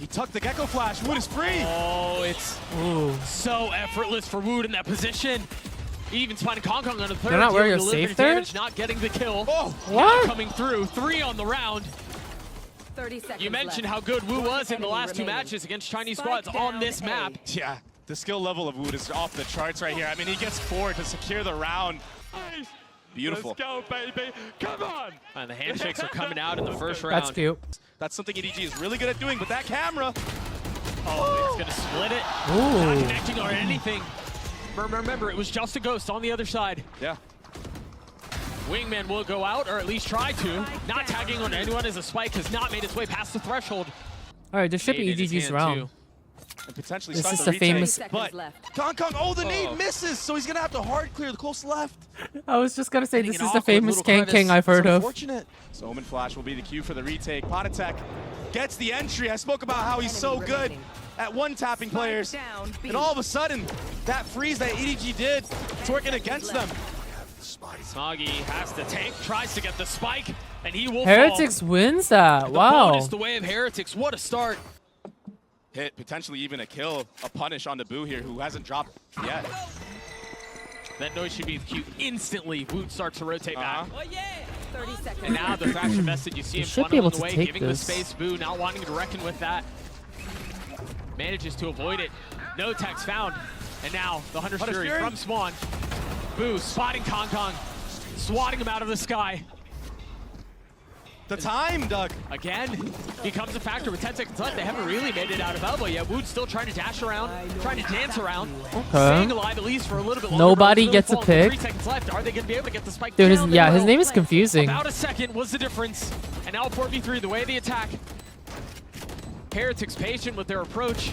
He tucked the Gecko Flash. Wood is free. Oh, it's so effortless for Wood in that position. Even spotting Kong on the third. They're not wearing a delivering safe there? damage, not getting the kill. Oh, what? Coming through. 3 on the round. 30 seconds You mentioned left. how good Wu was in the enemy last 2 remaining. matches against Chinese Spike squads on down this A. map. yeah. The skill level of Wood is off the charts right here. I mean, he gets 4 to secure the round. Beautiful. Let's go, baby. Come on. And the handshakes are coming out in the first round. That's cute. That's something EDG is really good at doing, but that camera. Oh, it's gonna split it. Not connecting or anything. Remember, it was just a ghost on the other side. Yeah. Wingman will go out, or at least try to. Not tagging on anyone as a spike has not made its way past the threshold. All right, this should be Nade in his EGG's hand, round. too. And potentially This start is the the famous- retake. 30 But seconds left. Kong Kong, oh, the nade misses, so he's gonna have to hard clear the close left. I was just gonna say, Getting this an is the awkward famous little King crevice. I've heard It's of. unfortunate. So Omen Flash will be the cue for the retake. Potatek gets the entry. I spoke about how he's so Enemy good remaining. at one-tapping players. Down, B. And all of a sudden, that freeze that EDG did, it's working against them. Smoggy has to tank, tries to get the spike, and he will Heretics wins that. fall. Wow. The bonus the way of Heretics. What a start. Hit, potentially even a kill, a punish on the Boo here, who hasn't dropped yet. That noise should be the cue. Instantly, Woot starts to rotate back. 30 seconds And now the Thrasher invested, you see him should be able funneling to away, take giving this. the space. Boo not wanting to reckon with that. Manages to avoid it. No tags found. And now the Hunter's Hunter's Fury Fury. from Spawn. Boo spotting Kong Kong, swatting him out of the sky. The time, Doug. Again, becomes a factor with 10 seconds left. They haven't really made it out of elbow yet. Wood's still trying to dash around, trying to dance around. Staying alive at least for a little bit longer. Nobody Still gets a falling. pick. 3 seconds left. Are they going to be able to get the spike Dude, down? yeah, They his will. name is confusing. About a second was the difference. And now 4v3, the way of the attack. Heretics patient with their approach.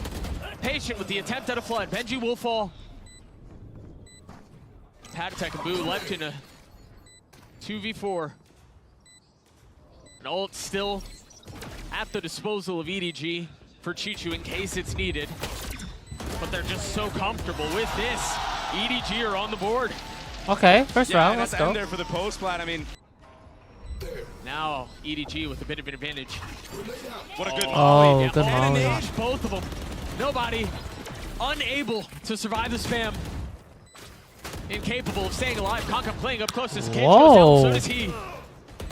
Patient with the attempt at a flood. Benji will fall. Potatek and Boo left in a 2v4. An ult still at the disposal of EDG for Chichu in case it's needed. But they're just so comfortable with this. EDG are on the board. Okay, first Yeah, round. and Let's at the end go. there for the post plan. I mean, Now EDG with a bit of an advantage. what a good Oh, yeah, good and molly. an age, both of them. Nobody unable to survive the spam. Incapable of staying alive. Konka playing up close as Cage goes down, so does he.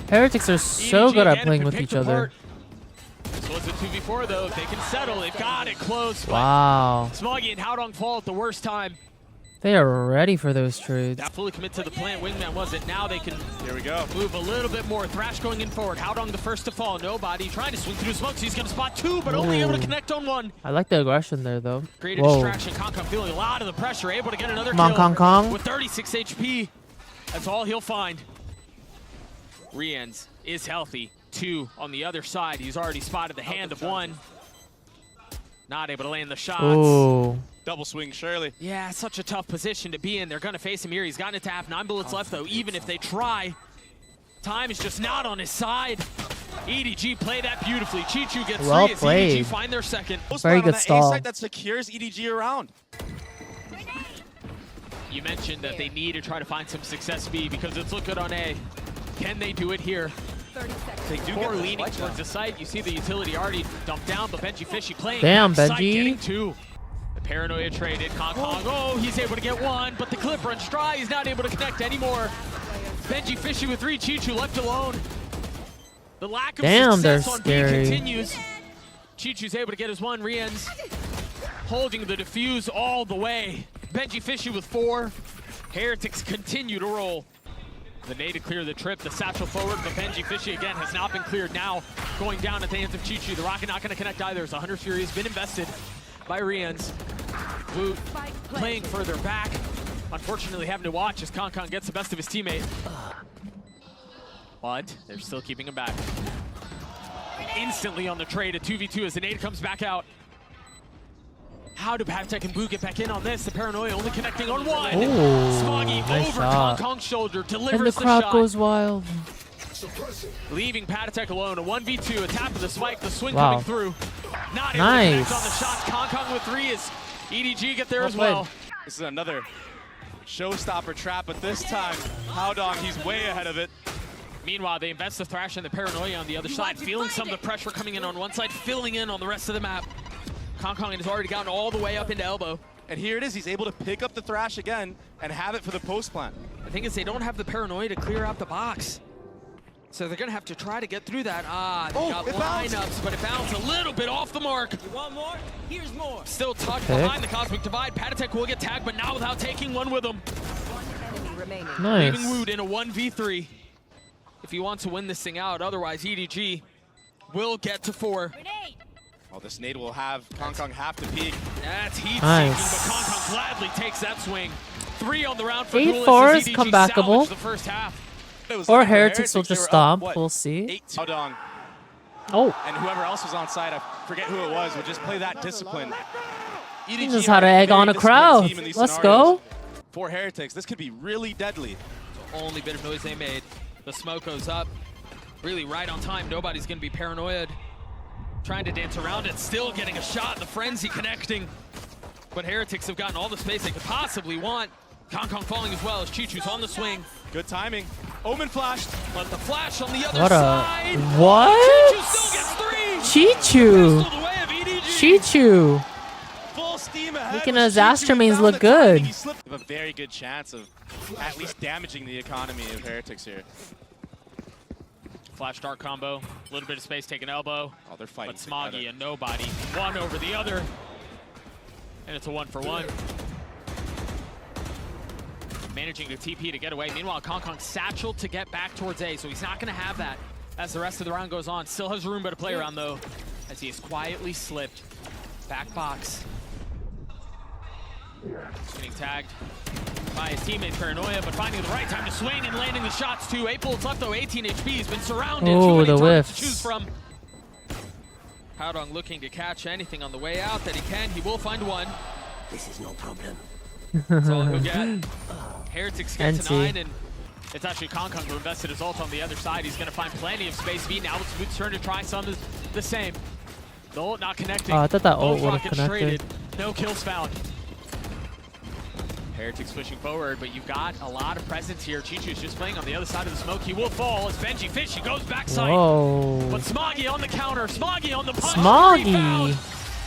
Heretics are so EDG good at again playing have with been each picked other. apart. This was a 2v4 though. If they can settle, they've got it close. but Wow. Smoggy and Howdong fall at the worst time. They are ready for those trades. Not fully commit to the plan. Wingman wasn't. Now they can Here we go. move a little bit more. Thrash going in forward. Howdong the first to fall. Nobody trying to swing through the smokes. He's going to spot 2, but only able to Ooh. connect on 1. I like the aggression there, though. Create a Whoa. distraction. Kong Kong feeling a lot of the pressure. Able to get another Come on, kill. Kong Kong. With 36 HP. That's all he'll find. Rienz is healthy. 2 on the other side. He's already spotted the hand of 1. Not able to land the shots. Ooh. Double swing, Shirley. Yeah, such a tough position to be in. They're going to face him here. He's gotten it to half. 9 bullets left, though. Even if they try, time is just not on his side. EDG play that beautifully. Chichu gets Well 3 as played. EDG find their second. Post Very plan on good that A stall. site that secures EDG around. You mentioned that they need to try to find some success B because it's look good on A. Can they do it here? 30 seconds They left. do Before get the leaning spike towards down. the site, you see the utility already dumped down, but Benji Fishy playing Damn, backside, Benji. getting 2. The paranoia traded. Kong Kong, oh, he's able to get 1, but the clip runs dry. He's not able to connect anymore. Benji Fishy with 3, Chichu left alone. The lack of Damn, they're success on scary. B continues. Chichu's able to get his 1. Rienz holding the defuse all the way. Benji Fishy with 4. Heretics continue to roll. The nade to clear the trip, the satchel forward, but Benji Fishy again has not been cleared now. Going down at the hands of Chichu. The rocket not going to connect either. So Hunter's Fury has been invested by Rienz. Woot playing further back. Unfortunately having to watch as Kong Kong gets the best of his teammate. But they're still keeping him back. Instantly on the trade, a 2v2 as the nade comes back out. How do Potatek and Boo get back in on this? The paranoia only connecting on 1. Ooh, Smoggy nice over shot. Kong Kong's shoulder, And delivers the the crowd shot. goes wild. Leaving Potatek alone, a 1v2, a tap of the spike, the swing Wow. coming through. Not able Nice. to connect on the shots. Kong Kong with 3 as EDG get there Well as well. played. This is another showstopper trap, but this time, Howdong, he's way ahead of it. Meanwhile, they invest the Thrash and the Paranoia on the other side, feeling some of the pressure coming in on one side, filling in on the rest of the map. Kong has already gotten all the way up into elbow. And here it is, he's able to pick up the Thrash again and have it for the post plant. The thing is, they don't have the Paranoia to clear out the box. So they're gonna have to try to get through that. They got lineups, but it bounced a little bit off the mark. You want more? Here's more. Still tucked behind the Cosmic Divide. Patatech will get tagged, but not without taking one with him. One enemy remaining. Leaving Nice. Wood in a 1v3 if he wants to win this thing out. Otherwise, EDG will get to 4. Well, this nade will have Kong have to peek. That's heat Nice. seeking, but Kong gladly takes that swing. 3 on the round for 8-4 Duelist is as EDG comebackable. salvaged the first half. It was Or like for Heretics will just they were up, stomp. what, We'll see. 8 Dong, Oh, and whoever else was on side, I forget who it was, would just play that discipline. EDG this is how to are a egg on a very disciplined crowd. team in these Let's scenarios. go. For Heretics, this could be really deadly. Only bit of noise they made. The smoke goes up. Really right on time. Nobody's going to be paranoid. Trying to dance around it. Still getting a shot. The frenzy connecting. But Heretics have gotten all the space they could possibly want. Kong falling as well as Chichu's on the swing. Good timing. Omen flashed. But the flash on the other What a side. Chichu what? still gets 3. Chichu. Pistol the way of EDG. Chichu. Full steam ahead. Making with his Chichu. Astra He mains found look the timing. good. He slipped. Have a very good chance of at least damaging the economy of Heretics here. Flash dart combo. A little bit of space taking elbow. Oh, they're fighting But Smoggy together. and Nobody. One over the other. And it's a 1-for-1. Managing to TP to get away. Meanwhile, Kong satchel to get back towards A, so he's not going to have that as the rest of the round goes on. Still has room to play around, though, as he has quietly slipped. Back box. Getting tagged by his teammate Paranoia, but finding the right time to swing and landing the shots too. 8 bullets left, though. 18 HP. He's been surrounded. Oh, Too many the targets whiffs. to choose from. Haodong looking to catch anything on the way out that he can. He will find one. This is no problem. That's all he'll get. Heretics get to NT. 9, and it's actually Kong who invested his ult on the other side. He's going to find plenty of space. Now it's Wood's turn to try some of the same. The ult not connecting. Oh, I thought that ult Both would have rockets connected. traded. No kills found. Heretics pushing forward, but you've got a lot of presence here. Chichu's just playing on the other side of the smoke. He will fall as Benji Fishy goes backside. Whoa. But Smoggy on the counter. Smoggy on the punch. Smoggy. Rebound.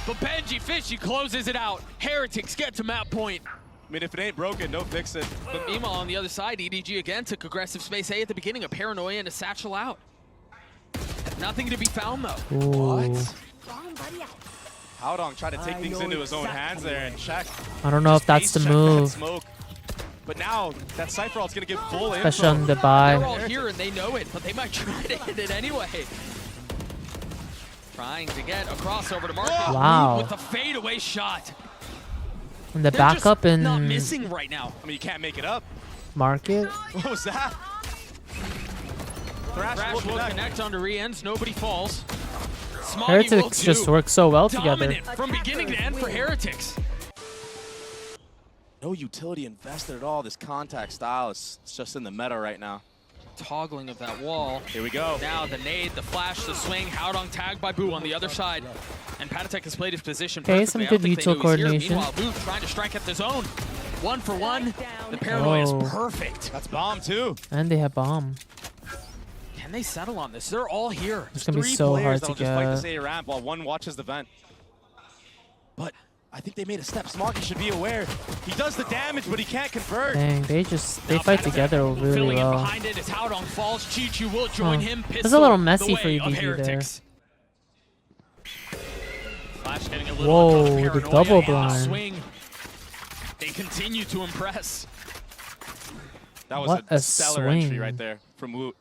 But Benji Fishy closes it out. Heretics get to map point. I mean, if it ain't broken, don't fix it. But meanwhile, on the other side, EDG again took aggressive space A at the beginning, a Paranoia and a satchel out. Nothing to be found, though. Ooh. Haodong tried to take things into his own hands there and check. I don't know if that's the Base check that move. Smoke. But now, that Cypher ult's going to give full Especially on info. the They're buy. all here and they know it, but they might try to hit it anyway. Trying to get a crossover to market. Wow. With a fadeaway shot. And the They're backup just not in missing right now. I mean, you can't make it up. market. What was that? Thrash will connect onto re-ends. Nobody falls. Smoggy Heretics will just do. work so well together. Dominant from beginning to end for Heretics. No utility invested at all. This contact style is just in the meta right now. Toggling of that wall. Here we go. Now the nade, the flash, the swing. Haodong tagged by Boo on the other side. And Patatech has played his position Okay, perfectly. some I don't good think they util know he's here. coordination. Meanwhile, Boo trying to strike at the zone. 1 for 1. The paranoia Whoa. is perfect. That's bomb, too. And they have bomb. Can they settle on this? They're all here. It's gonna be Three so players hard that'll to just fight this get. A ramp while one watches the vent. But I think they made a step. Smoggy should be aware. He does the damage, but he can't convert. Dang, they Now fight Patatech together really filling in well. behind it as Haodong falls. Chichu will join him. It's a Pistol little messy the for way of EDG there. Heretics. Flash getting a little Whoa, on the Paranoia double and the blind. swing. They continue to impress. That was What a a stellar entry swing. right there from Woot.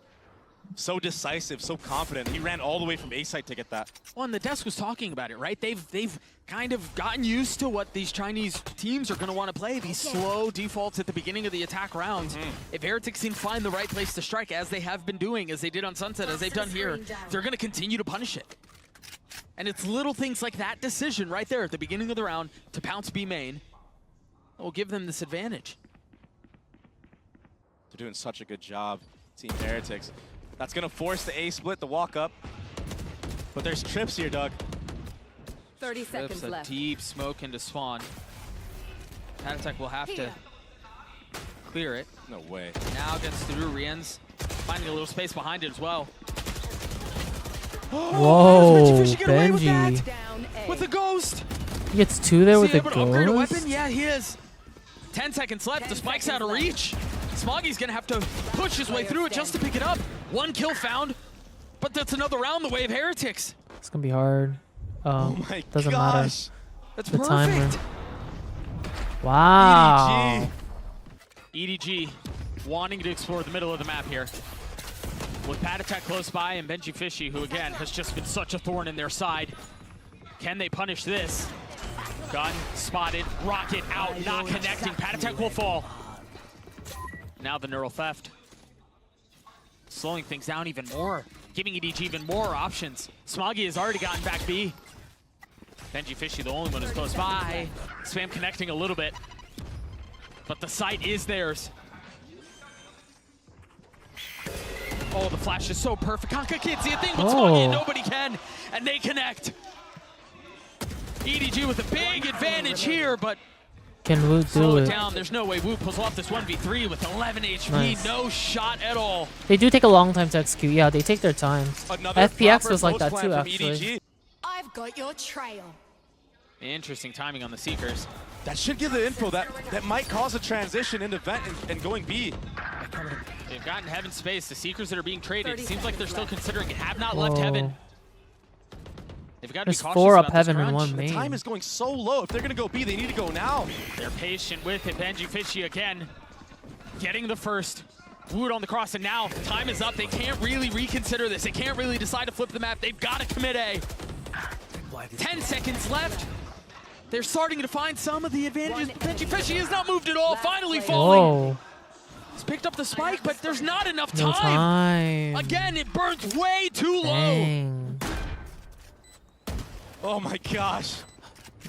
So decisive, so confident. He ran all the way from A site to get that. Well, and the desk was talking about it, right? They've kind of gotten used to what these Chinese teams are going to want to play, these slow defaults at the beginning of the attack rounds. If Heretics can find the right place to strike, as they have been doing, as they did on Sunset, as they've done here, they're going to continue to punish it. And it's little things like that decision right there at the beginning of the round to pounce B main that will give them this advantage. They're doing such a good job, Team Heretics. That's going to force the A split, the walk up. But there's trips here, Doug. 30 seconds Trips a left. deep smoke into Spawn. Patatech will have to clear it. No way. Now gets through Rien's Finding a little space behind it as well. Whoa, Benji get away with that? Benji. Down A. With the ghost. He gets 2 there Is with he a able to upgrade a weapon? ghost. Yeah, he is. 10 seconds left. The 10 spike's out of seconds reach. Smoggy's gonna have to push his way through it just to pick it up. 1 kill found, but that's another round the way of Heretics. It's gonna be hard. Oh my doesn't gosh. That's The perfect. timer. Wow. EDG wanting to explore the middle of the map here. With Pat Attack close by and Benji Fishy, who again has just been such a thorn in their side. Can they punish this? Gun spotted, rocket out, not connecting. Pat Attack will fall. Now the neural theft. Slowing things down even more, giving EDG even more options. Smoggy has already gotten back B. Benji Fishy, the only one who's close by. Spam connecting a little bit, but the site is theirs. Oh, the flash is so perfect. Kanka can't see a thing, but Smoggy and nobody can, and they connect. EDG with a big advantage here, but Can Wu slow do it it? down. There's no way Wu pulls off this 1v3 with 11 HP. Nice. No shot at all. They do take a long time to execute. Yeah, they take their time. Another FPX proper was like that post too, plan from actually. EDG. I've got your trail. Interesting timing on the Seekers. That should give the info that might cause a transition into vent and going B. They've gotten Heaven space. The Seekers that are being traded, it 30 seems like they're still seconds considering it. Have not left Heaven. They've got to be There's cautious 4 up about this Heaven and crunch. 1 main. Time is going so low. If they're going to go B, they need to go now. They're patient with it. Benji Fishy again, getting the first. Wood on the cross, and now time is up. They can't really reconsider this. They can't really decide to flip the map. They've got to commit A. 10 seconds left. They're starting to find some of the advantages. Benji Fishy has not moved at all. Finally falling. Whoa. He's picked up the spike, but there's not enough No time. Again, it burns way too low. Dang. Oh my gosh.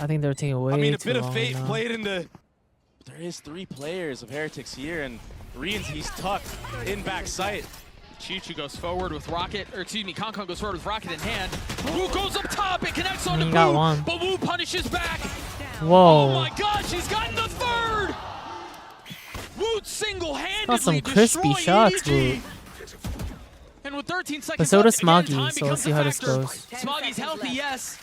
I think they're taking way I mean, a too bit of long fate now. played into. There is 3 players of Heretics here, and Rians, he's tucked in back sight. Chichu goes forward with Rocket, or excuse me, Konkon goes forward with Rocket in hand. Wu goes up top, it connects on He the got Wu, one. but Wu punishes back. Whoa. Oh my gosh, he's gotten the third! Wu single-handedly Got some crispy destroyed shots, EDG. Wu. And with 13 But seconds so left, does again, Smoggy, time so becomes let's see a how this factor. goes. Smoggy's healthy, yes,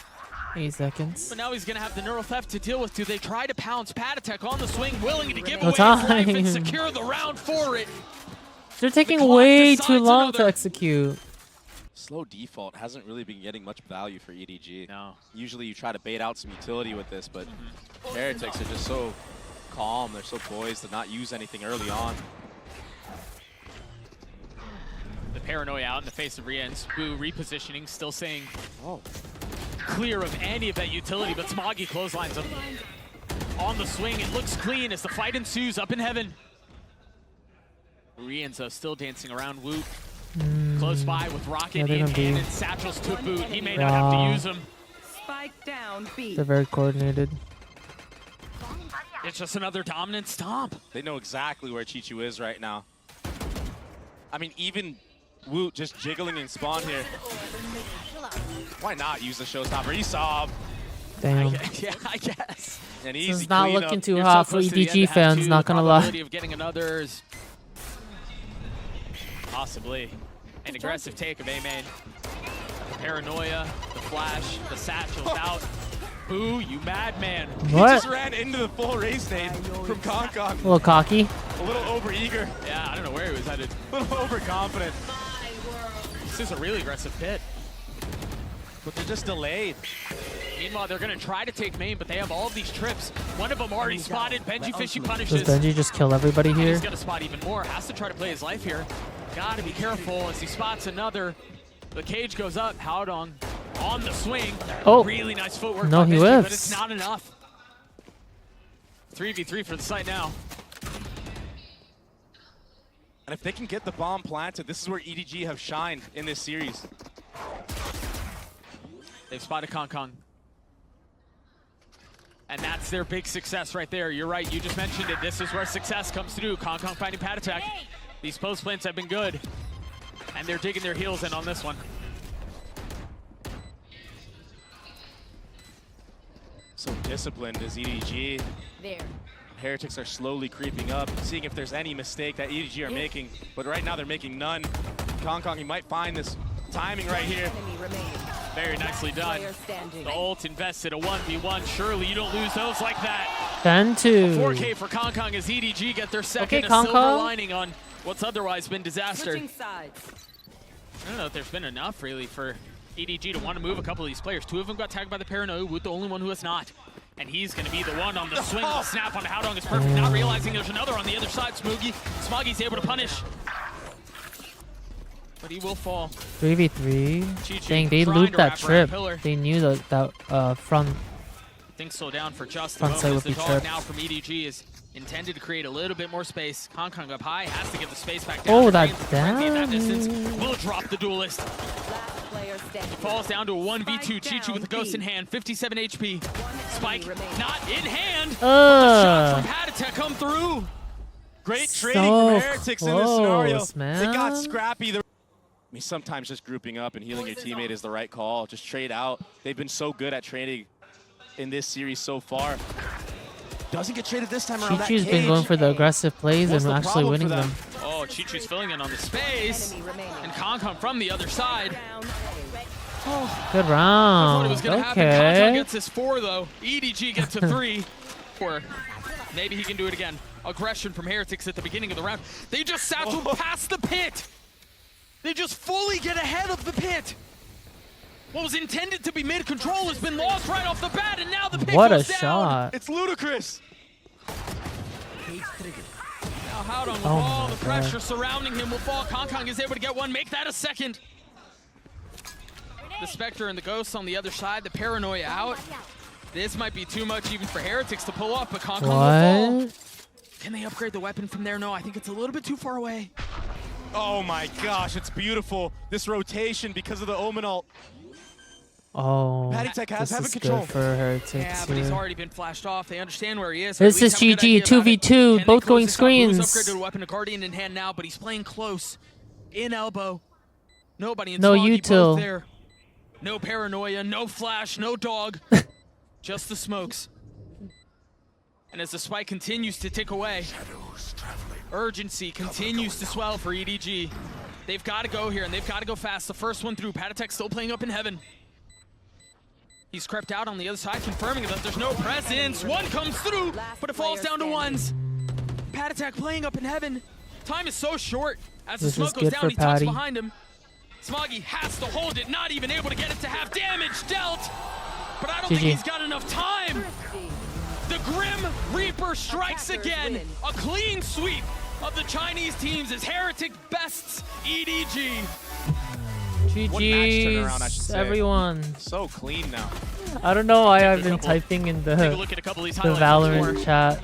8 seconds. but now he's gonna have the neural theft to deal with. Do they try to pounce Pat Attack on the swing, willing to give No away his life and time. secure the round for it? They're taking clock way decides too long to another. execute. Slow default hasn't really been getting much value for EDG. No. Usually you try to bait out some utility with this, but Heretics are just so calm. They're so poised to not use anything early on. The paranoia out in the face of Rien's. Wu repositioning, still saying Oh. clear of any of that utility, but Smoggy clotheslines him. On the swing, it looks clean as the fight ensues up in Heaven. Rien's still dancing around Wu. Close by with Rocket Yeah, they're in gonna be- hand and Satchels to boot. He may not have to Wow. use them. Spike down B. They're very coordinated. It's just another dominant stomp. They know exactly where Chichu is right now. I mean, even Woot just jiggling in spawn here. Why not use the showstopper? He saw him. Damn. Yeah, I guess. An This easy is not cleanup. looking too You're hot so for close to the end EDG to have fans, two. not The gonna probability lie. of getting another is possibly an aggressive take of A-main. The paranoia, the flash, the satchels out. Boo, you madman. He What? just ran into the full race nade from Konkon. A little cocky. A little overeager, Yeah, I don't know where he was headed. a little overconfident. This is a really aggressive pit. But they're just delayed. Meanwhile, they're going to try to take main, but they have all of these trips. One of them already spotted. Benji Fishy Does punishes. Benji just kill everybody here? He's going to spot even more. Has to try to play his life here. Got to be careful as he spots another. The cage goes up. Howdong on the swing. Oh. Really nice footwork No, by he Benji, whiffs. but it's not enough. 3v3 for the site now. And if they can get the bomb planted, this is where EDG have shined in this series. They've spotted Konkon. And that's their big success right there. You're right, you just mentioned it. This is where success comes through. Konkon finding Pat Attack. These post plants have been good. And they're digging their heels in on this one. So disciplined is EDG. There. Heretics are slowly creeping up, seeing if there's any mistake that EDG are making, but right now they're making none. Kong, he might find this timing right here. Enemy remaining. Very nicely done. Player standing. The ult invested a 1v1. Surely you don't lose those like that. 10-2. 4K for Kong as EDG get their second. Okay, a silver Kong. lining on what's otherwise been disaster. Switching sides. I don't know if there's been enough really for EDG to want to move a couple of these players. 2 of them got tagged by the Paranoia, Woot the only one who has not. And he's going to be the one on the swing. The snap on Howdong is perfect, not realizing there's another on the other side. Smoggy's able to punish. But he will fall. 3v3. Chi-Chi Dang, they trying looped to that wrap around trip. pillar. They knew that front. Things slow down for just a Front moment side as would the be dog tripped. now from EDG is intended to create a little bit more space. Kong up high, has to get the space back Oh, down. that Frenzy at that distance damage. will drop the duelist. Last player standing. Falls down to a 1v2. Spike Chi-Chi with a ghost down in hand, 57 HP. Spike remaining. not in hand. Shot from Habitat come through. Great So trading from Heretics in this scenario. close, man. They got scrappy. I mean, sometimes just grouping up and healing your teammate is the right call. Just trade out. They've been so good at trading in this series so far. Doesn't get traded this time around. Chi-Chi's been going for the aggressive plays What's and the actually problem winning for them? them. Oh, Chi-Chi's filling in on the space. Enemy remaining. And Kong from the other side. Down Good I thought it round. was going to happen. Kong Okay. gets his 4 though. EDG gets a 3. 4. Maybe he can do it again. Aggression from Heretics at the beginning of the round. They just satchel past the pit. They just fully get ahead of the pit. What was intended to be mid-control has been lost right off the bat, and now the pit What a goes down. shot. It's ludicrous. Now Howdong with Oh all my the pressure God. surrounding him will fall. Kong is able to get one, make that a second. The Spectre and the Ghosts on the other side, the Paranoia out. This might be too much even for Heretics to pull off, but Kong will fall. What? Can they upgrade the weapon from there? No, I think it's a little bit too far away. Oh my gosh, it's beautiful. This rotation because of the Omen ult. Oh, Patty Tech has this having is control. good for Heretics Yeah, but he's here. already been flashed off. They understand where he is. This is GG, 2v2, both going screens. Upgraded a weapon, a Guardian in hand now, but he's playing close. In elbow. Nobody in No Smoggy, util. both there. No Paranoia, no Flash, no Dog. Just the smokes. And as the spike continues to tick away, urgency continues to swell for EDG. They've got to go here, and they've got to go fast. The first one through. Patatek still playing up in heaven. He's crept out on the other side, confirming that there's no presence. One comes through, but it falls down to ones. Patatek playing up in heaven. Time is so short. As the This smoke is goes good down, for he tucks Patty. behind him. Smoggy has to hold it, not even able to get it to have damage dealt. But I don't think GG. he's got enough time. The Grim Reaper strikes again. A clean sweep of the Chinese teams as Heretic bests EDG. What match turnaround, I should GG's, say. everyone. So clean now. I don't know why I've been couple- typing in Take a the look at a couple of these the highlights once more. Valorant chat.